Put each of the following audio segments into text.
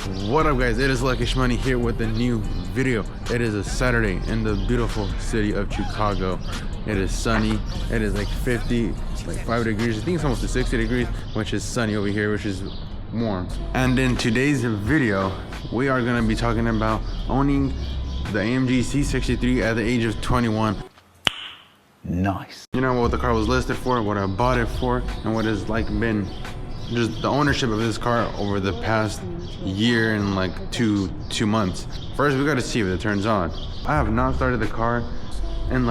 What up, guys? It is Luckish Money here with a new video. It is a Saturday in the beautiful city of Chicago. It is sunny. It is like 5 degrees. I think it's almost to 60 degrees, which is sunny over here, which is warm. And in today's video, we are going to be talking about owning the AMG C63 at the age of 21. Nice. You know what the car was listed for, what I bought it for, and what has like been just the ownership of this car over the past year and like two months. First, we got to see if it turns on. I have not started the car in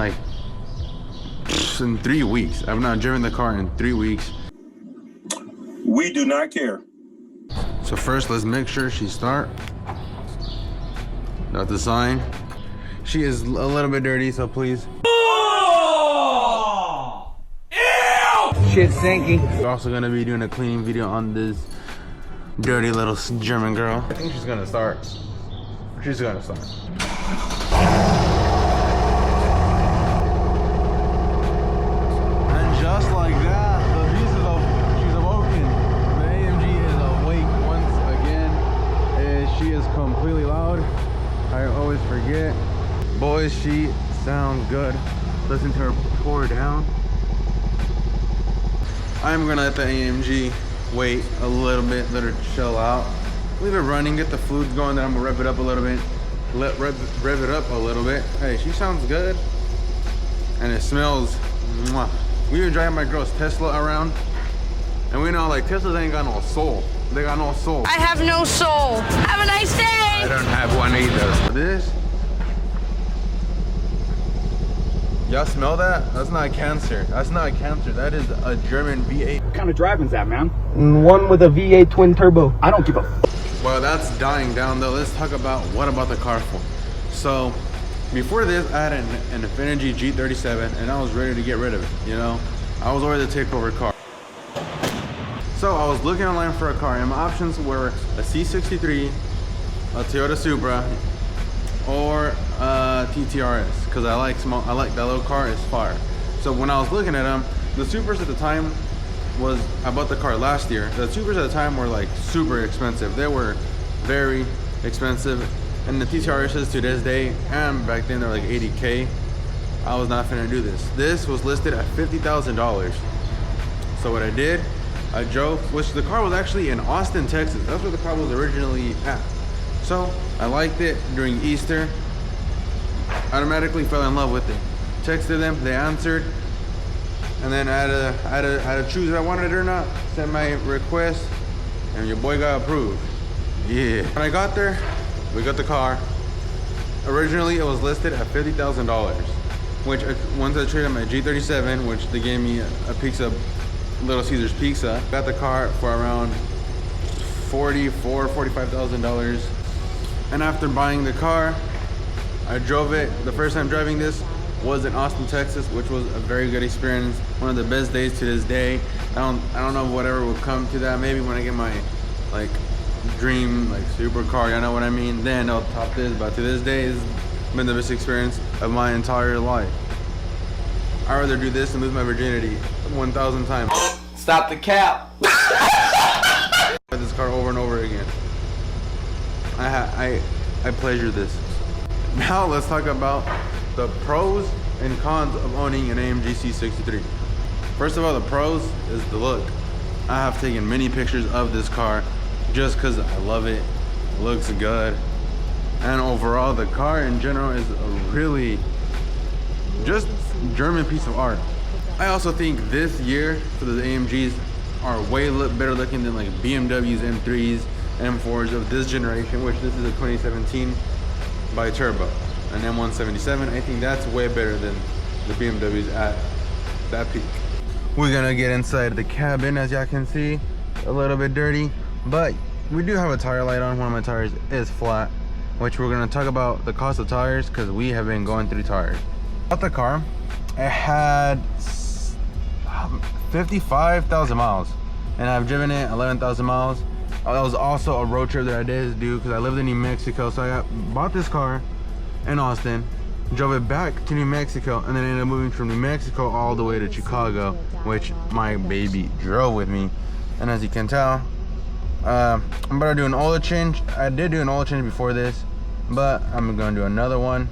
3 weeks. I've not driven the car in 3 weeks. We do not care. So first, let's make sure she start. Got the sign. She is a little bit dirty, so please. Shit's sinking. We're also gonna be doing a cleaning video on this dirty little German girl. I think she's gonna start. She's gonna start. And just like that, the beast is she's awoken. The AMG is awake once again. She is completely loud. I always forget. Boys, she sounds good. Listen to her pour down. I'm gonna let the AMG wait a little bit, let her chill out. Leave it running, get the fluids going, then I'm gonna rev it up a little bit. Rev it up a little bit. Hey, she sounds good. And it smells, mwah. We've been driving my girl's Tesla around, and we know like Teslas ain't got no soul. They got no soul. I have no soul. Have a nice day. I don't have one either. This, y'all smell that? That's not cancer. That's not cancer. That is a German V8. What kind of driving's that, man? One with a V8 twin turbo. I don't give a Well, that's dying down though. Let's talk about what about the car for. So, before this, I had an Infiniti G37 and I was ready to get rid of it, you know? I was ready to take over a car. So, I was looking online for a car and my options were a C63, a Toyota Supra, or TTRS, because I like that little car, it's fire. So when I was looking at them, the Supras at the time I bought the car last year. The Supras at the time were like super expensive. They were very expensive, and the TTRSs to this day and back then they're like 80K. I was not finna do this. This was listed at $50,000. So what I did, I drove, which the car was actually in Austin, Texas. That's where the car was originally at. So I liked it during Easter. Automatically fell in love with it. Texted them, they answered, and then I had to choose if I wanted it or not. Sent my request, and your boy got approved. Yeah. When I got there, we got the car. Originally, it was listed at $50,000, which once I traded my G37, which they gave me a pizza, Little Caesars pizza, got the car for around $45,000. And after buying the car, I drove it. The first time driving this was in Austin, Texas, which was a very good experience. One of the best days to this day. I don't know whatever will come to that. Maybe when I get my like dream like supercar, you know what I mean? Then I'll top this. But to this day, it's been the best experience of my entire life. I'd rather do this than lose my virginity 1,000 times. Stop the cap. This car over and over again. I pleasure this. Now let's talk about the pros and cons of owning an AMG C63. First of all, the pros is the look. I have taken many pictures of this car just because I love it. It looks good. And overall, the car in general is a really just German piece of art. I also think this year for the AMGs are way better looking than like BMWs, M3s, M4s of this generation, which this is a 2017 by Turbo, an M177. I think that's way better than the BMWs at that peak. We're gonna get inside the cabin. As y'all can see, a little bit dirty, but we do have a tire light on. One of my tires is flat, which we're gonna talk about the cost of tires because we have been going through tires. About the car, it had 55,000 miles and I've driven it 11,000 miles. That was also a road trip that I did do because I lived in New Mexico. So I bought this car in Austin, drove it back to New Mexico, and then ended up moving from New Mexico all the way to Chicago, which my baby drove with me. And as you can tell, I'm about to do an oil change. I did do an oil change before this, but I'm gonna do another one.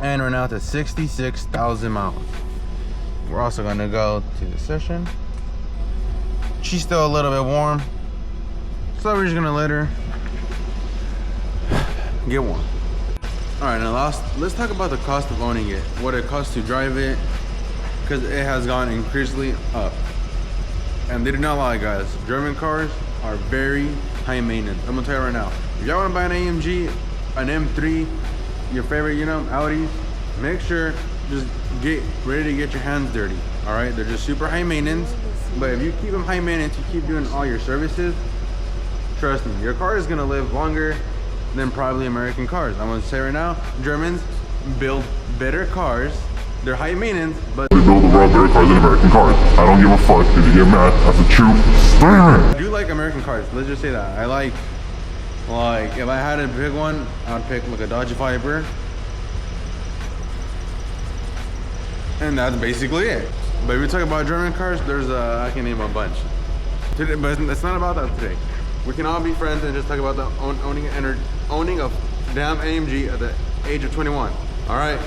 And we're now to 66,000 miles. We're also gonna go to the session. She's still a little bit warm, so we're just gonna let her get warm. All right, now let's talk about the cost of owning it, what it costs to drive it, because it has gone increasingly up. And they do not lie, guys. German cars are very high maintenance. I'm gonna tell you right now, if y'all wanna buy an AMG, an M3, your favorite, you know, Audis, make sure just get ready to get your hands dirty. All right, they're just super high maintenance, but if you keep them high maintenance, you keep doing all your services, trust me, your car is gonna live longer than probably American cars. I'm gonna say right now, Germans build better cars. They're high maintenance, but they build the world better cars than American cars. I don't give a fuck if you get mad. That's the truth. I do like American cars. Let's just say that. I like if I had to pick one, I'd pick like a Dodge Viper. And that's basically it. But if we talk about German cars, there's I can name a bunch. Today, but it's not about that today. We can all be friends and just talk about the owning a damn AMG at the age of 21. All right.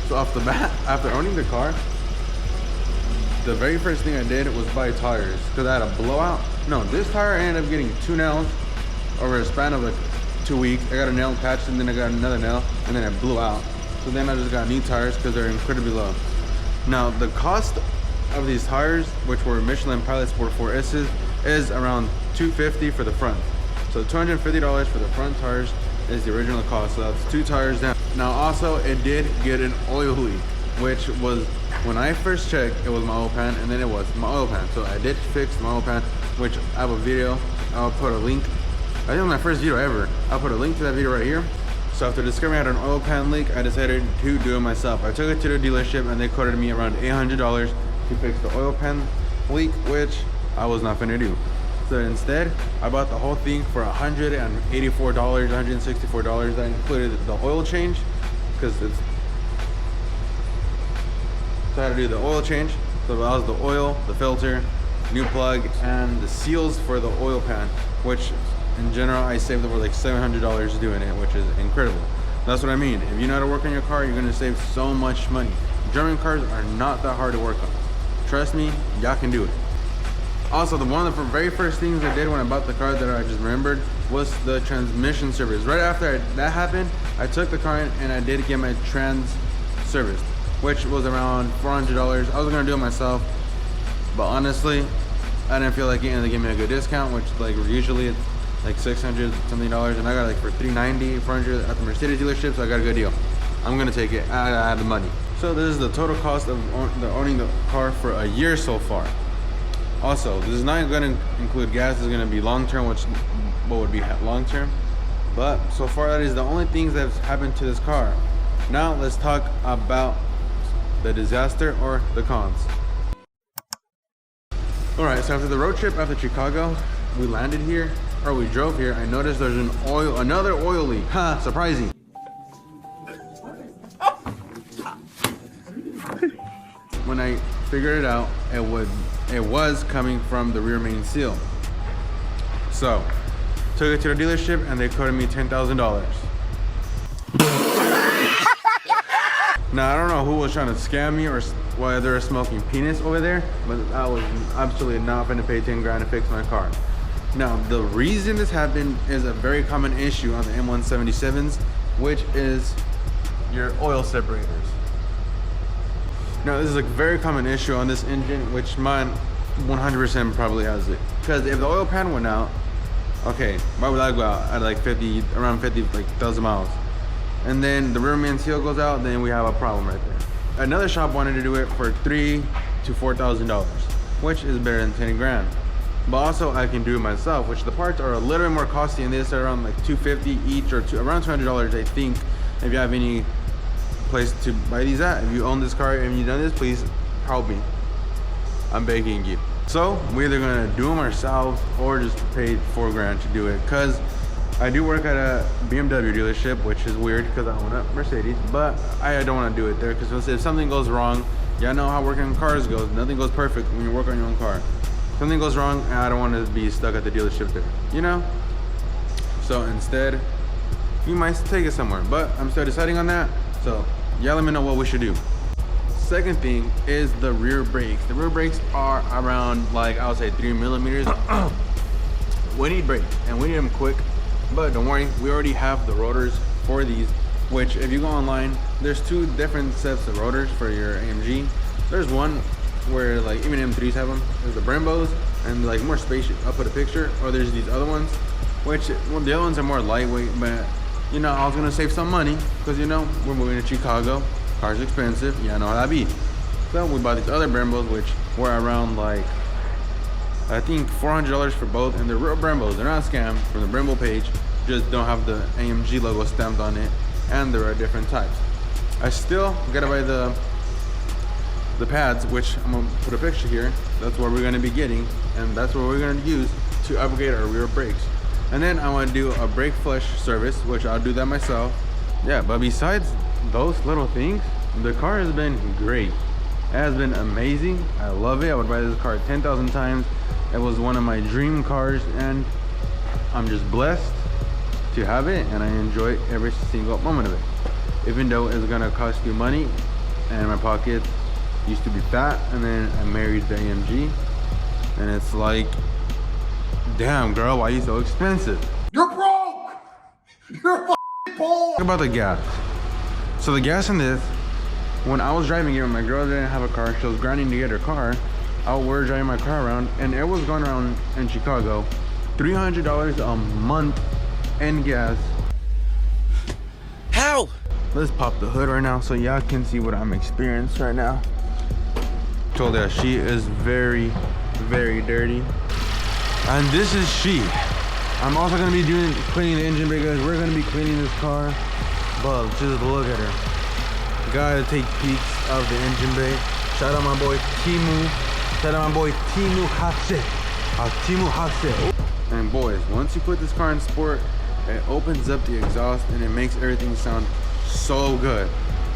So off the bat, after owning the car, the very first thing I did was buy tires because I had a blowout. No, this tire I ended up getting 2 nails over a span of like 2 weeks. I got a nail patched and then I got another nail and then it blew out. So then I just got new tires because they're incredibly low. Now the cost of these tires, which were Michelin Pilot Sport 4S's, is around $250 for the front. So $250 for the front tires is the original cost. So that's 2 tires down. Now also it did get an oil leak, which was, when I first checked, it was my oil pan, and then it was my oil pan. So I did fix my oil pan, which I have a video. I'll put a link. I think it was my first video ever. I'll put a link to that video right here. So after discovering I had an oil pan leak, I decided to do it myself. I took it to the dealership and they quoted me around $800 to fix the oil pan leak, which I was not gonna do. So instead, I bought the whole thing for $184, $164. That included the oil change, because it's, so I had to do the oil change. So that was the oil, the filter, new plug, and the seals for the oil pan, which in general I saved over like $700 doing it, which is incredible. That's what I mean. If you know how to work on your car, you're gonna save so much money. German cars are not that hard to work on. Trust me, y'all can do it. Also, one of the very first things I did when I bought the car that I just remembered was the transmission service. Right after that happened, I took the car in and I did get my trans serviced, which was around $400. I was gonna do it myself, but honestly, I didn't feel like getting it. They gave me a good discount, which like usually it's like $600 something, and I got like for $390, $400 at the Mercedes dealership, so I got a good deal. I'm gonna take it. I had the money. So this is the total cost of owning the car for a year so far. Also, this is not gonna include gas. This is gonna be long term, which what would be long term. But so far, that is the only things that have happened to this car. Now let's talk about the disaster or the cons. All right, so after the road trip after Chicago, we landed here, or we drove here. I noticed there's another oil leak. Ha, surprising. When I figured it out, it was coming from the rear main seal. So, took it to the dealership and they quoted me $10,000. Now, I don't know who was trying to scam me or why they're smoking penis over there, but I was absolutely not going to pay 10 grand to fix my car. Now, the reason this happened is a very common issue on the M177s, which is your oil separators. Now, this is a very common issue on this engine, which mine 100% probably has it. Because if the oil pan went out, okay, why would I go out at like around 50,000 miles? And then the rear main seal goes out, then we have a problem right there. Another shop wanted to do it for $3,000 to $4,000, which is better than 10 grand. But also I can do it myself, which the parts are a little bit more costly, and this are around like $250 each, or around $200, I think, if you have any place to buy these at. If you own this car and you've done this, please help me. I'm begging you. So we're either gonna do them ourselves or just pay 4 grand to do it, because I do work at a BMW dealership, which is weird because I own a Mercedes, but I don't want to do it there because if something goes wrong, y'all know how working on cars goes. Nothing goes perfect when you work on your own car. something goes wrong and I don't want to be stuck at the dealership there, you know? So instead, we might take it somewhere, but I'm still deciding on that. So y'all let me know what we should do. Second thing is the rear brakes. The rear brakes are around, like, I would say 3 millimeters. We need brakes and we need them quick, but don't worry, we already have the rotors for these, which if you go online, there's 2 different sets of rotors for your AMG. There's one where like even M3s have them. There's the Brembos and like more spacious. I'll put a picture. Or there's these other ones, which, well, the other ones are more lightweight, but you know, I was gonna save some money because, you know, we're moving to Chicago. Cars expensive, yeah, I know how that be. So we bought these other Brembos, which were around like, I think $400 for both, and they're real Brembos. They're not scam from the Brembo page, just don't have the AMG logo stamped on it, and there are different types. I still gotta buy the pads, which I'm gonna put a picture here. That's what we're gonna be getting, and that's what we're gonna use to upgrade our rear brakes. And then I want to do a brake flush service, which I'll do that myself. Yeah, but besides those little things, the car has been great. It has been amazing. I love it. I would buy this car 10,000 times. It was one of my dream cars, and I'm just blessed to have it, and I enjoy every single moment of it. Even though it's gonna cost you money, and my pocket used to be fat, and then I married the AMG, and it's like, damn girl, why are you so expensive? You're broke! You're f***ing poor! Talk about the gas. So the gas in this, when I was driving it, when my girl didn't have a car, she was grinding to get her car, we were driving my car around, and it was going around in Chicago, $300 a month in gas. How? Let's pop the hood right now so y'all can see what I'm experiencing right now. Told her she is very, very dirty. And this is she. I'm also gonna be cleaning the engine because we're gonna be cleaning this car. But just look at her. Gotta take peeks of the engine bay. Shout out my boy Timu. Shout out my boy Timu Hatse. Timu Hatse. And boys, once you put this car in sport, it opens up the exhaust and it makes everything sound so good.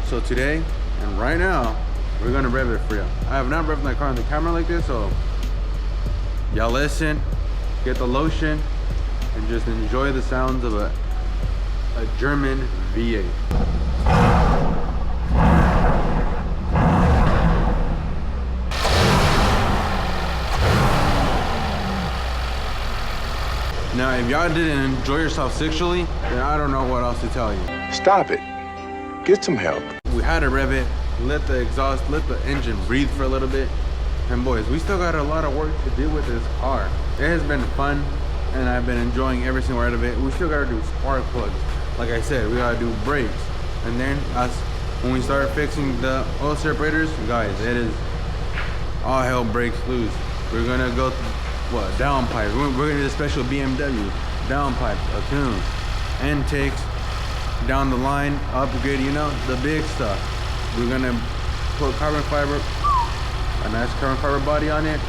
So today and right now, we're gonna rev it for you. I have not revved my car on the camera like this, so y'all listen, get the lotion, and just enjoy the sounds of a German V8. Now, if y'all didn't enjoy yourself sexually, then I don't know what else to tell you. Stop it. Get some help. We had to rev it, let the exhaust, let the engine breathe for a little bit. And boys, we still got a lot of work to do with this car. It has been fun, and I've been enjoying every single part of it. We still gotta do spark plugs. Like I said, we gotta do brakes. And then when we start fixing the oil separators, guys, it is all hell breaks loose. We're gonna go down pipes. We're gonna do a special BMW down pipes, tunes, intakes, down the line, upgrade, you know, the big stuff. We're gonna put carbon fiber, a nice carbon fiber body on it.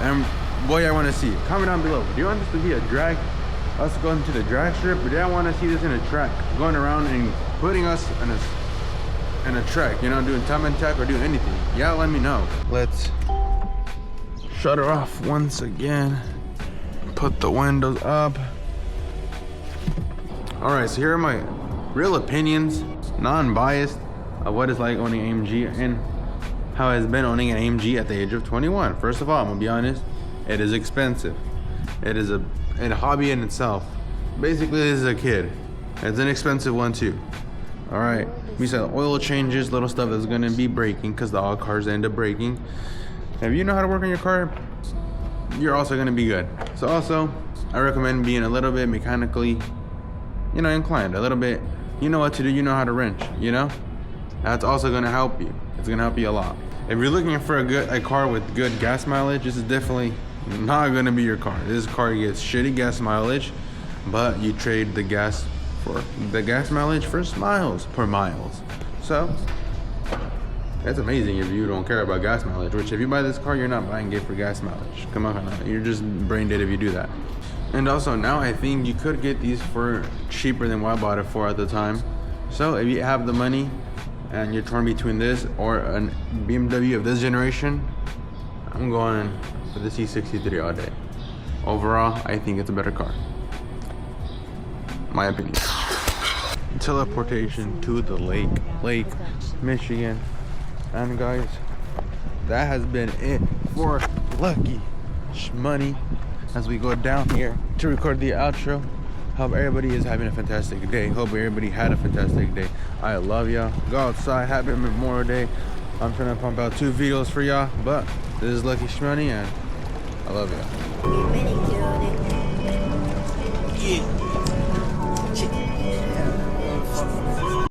And what y'all wanna see? Comment down below. Do you want this to be a drag, us going to the drag strip, or do y'all wanna see this in a track, going around and putting us in a track, you know, doing time and tack or doing anything? Y'all let me know. Let's shut her off once again. Put the windows up. All right, so here are my real opinions, non-biased, of what it's like owning an AMG and how it's been owning an AMG at the age of 21. First of all, I'm gonna be honest, it is expensive. It is a hobby in itself. Basically, this is a kid. It's an expensive one too. All right, besides oil changes, little stuff that's gonna be breaking, because all cars end up breaking. If you know how to work on your car, you're also gonna be good. So also, I recommend being a little bit mechanically, you know, inclined, a little bit, you know what to do, you know how to wrench, you know? That's also gonna help you. It's gonna help you a lot. If you're looking for a car with good gas mileage, this is definitely not gonna be your car. This car gets shitty gas mileage, but you trade the gas mileage for miles per miles. So, that's amazing if you don't care about gas mileage, which if you buy this car, you're not buying it for gas mileage. Come on, you're just brain dead if you do that. And also now I think you could get these for cheaper than what I bought it for at the time. So if you have the money and you're torn between this or a BMW of this generation, I'm going for the C63 all day. Overall, I think it's a better car. My opinion. Teleportation to the Lake Michigan. And guys, that has been it for Lucky Shmoney as we go down here to record the outro. Hope everybody is having a fantastic day. Hope everybody had a fantastic day. I love y'all. Go outside. Happy Memorial Day. I'm trying to pump out 2 videos for y'all, but this is Lucky Shmoney and I love y'all.